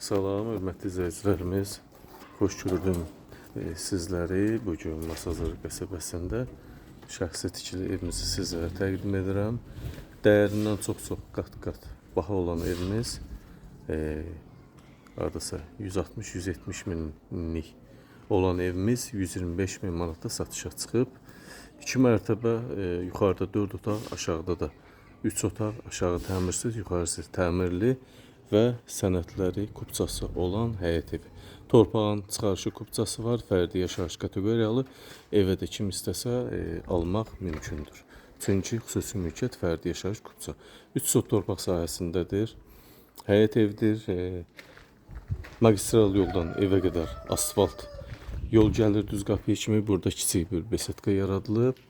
Salam, hörmətli izləyicilərimiz. Xoş gördüm sizləri. Bugün Masazır qəsəbəsində şəxsi tikili evimizi sizlərə təqdim edirəm. Dəyərindən çox qat-qat baha olan evimiz hardasa 160-170 minlik olan evimiz 125 min manata satışa çıxıb. 2 mərtəbə, yuxarıda 4 otaq, aşağıda da 3 otaq, aşağı təmirsiz, yuxarısı təmirli və sənədləri kupçası olan həyət evi. Torpağın çıxarışı kupçası var, fərdi yaşayış kateqoriyalı evə də kim istəsə almaq mümkündür. Çünki xüsusi mülkiyyət fərdi yaşayış kupça. 3 sot torpaq sahəsindədir, həyət evdir. Magistral yoldan evə qədər asfalt yol gəlir düz qapıya kimi. Burada kiçik bir besetka yaradılıb.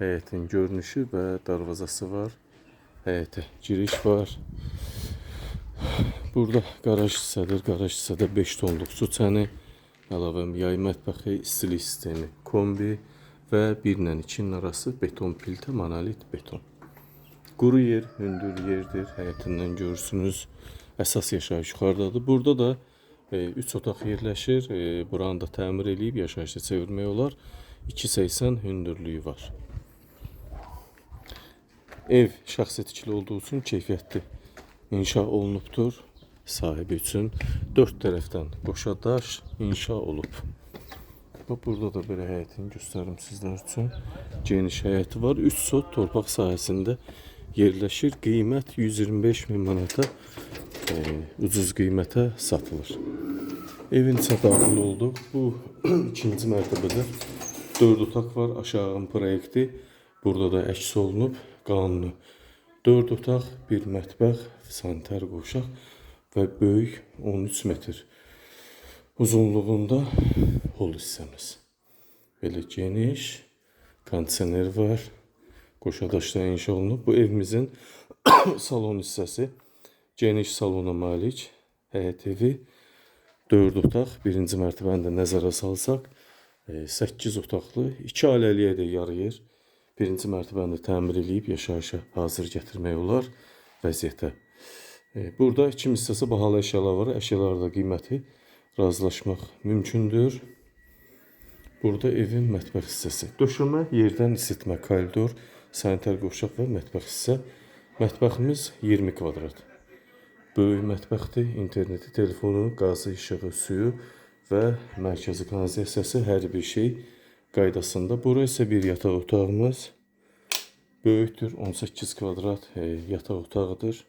Həyətin görünüşü və darvazası var. Həyətə giriş var. Burada qaraj hissədir. Qaraj hissədə 5 tonluq su çəni, əlavə yay mətbəxi, istilik sistemi, kombi və 1 ilə 2-nin arası beton piltə, monolit beton. Quru yer, hündür yerdir. Həyətindən görürsünüz. Əsas yaşayış yuxarıdadır. Burada da 3 otaq yerləşir. Buranı da təmir edib yaşayışa çevirmək olar. 2.80 hündürlüyü var. Ev şəxsi tikili olduğu üçün keyfiyyətli inşa olunubdur. Sahibi üçün 4 tərəfdən qoşa daş inşa olub. Burada da belə həyətini göstərim sizlər üçün. Geniş həyəti var. 3 sot torpaq sahəsində yerləşir. Qiymət 125 min manata ucuz qiymətə satılır. Evin içə daxil olduq. Bu ikinci mərtəbədə 4 otaq var. Aşağının proyekti burada da əks olunub. Qanunu 4 otaq, 1 mətbəx, sanitar qovşaq və böyük 13 metr uzunluğunda hol hissəmiz. Belə geniş kondisioner var. Qoşa daşla inşa olunub. Bu evimizin salon hissəsi. Geniş salona malik həyət evi. 4 otaq, 1-ci mərtəbəni də nəzərə salsaq 8 otaqlı, 2 ailəliyə də yarayır. 1-ci mərtəbəni təmir edib yaşayışa hazır gətirmək olar vəziyyətə. Burada kim istəsə bahalı əşyalar var. Əşyalarda qiyməti razılaşmaq mümkündür. Burada evin mətbəx hissəsi. Döşəmə, yerdən isitmə, koridor, sanitar qovşaq və mətbəx hissə. Mətbəximiz 20 kvadrat. Böyük mətbəxdir. İnterneti, telefonu, qazı, işığı, suyu və mərkəzi kanalizasiyası, hər bir şey qaydasında. Bura isə bir yataq otağımız. Böyükdür. 18 kvadrat yataq otağıdır.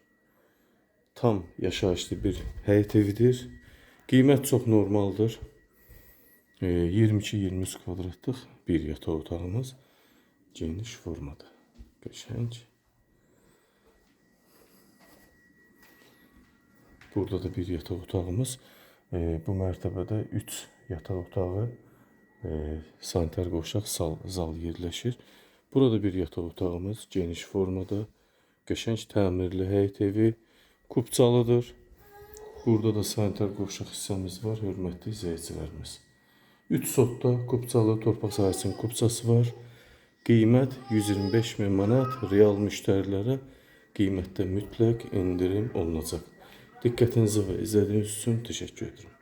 Tam yaşayışlı bir həyət evidir. Qiymət çox normaldır. 22-23 kvadratlıq bir yataq otağımız. Geniş formada. Qəşəng. Burada da bir yataq otağımız. Bu mərtəbədə 3 yataq otağı, sanitar qovşaq, zal yerləşir. Burada bir yataq otağımız geniş formada. Qəşəng təmirli həyət evi. Kupçalıdır. Burada da sanitar qovşaq hissəmiz var, hörmətli izləyicilərimiz. 3 sotda kupçalı torpaq sahəsinin kupçası var. Qiymət 125 min manat. Real müştərilərə qiymətdə mütləq indirim olunacaq. Diqqətinizi və izlədiyiniz üçün təşəkkür edirəm.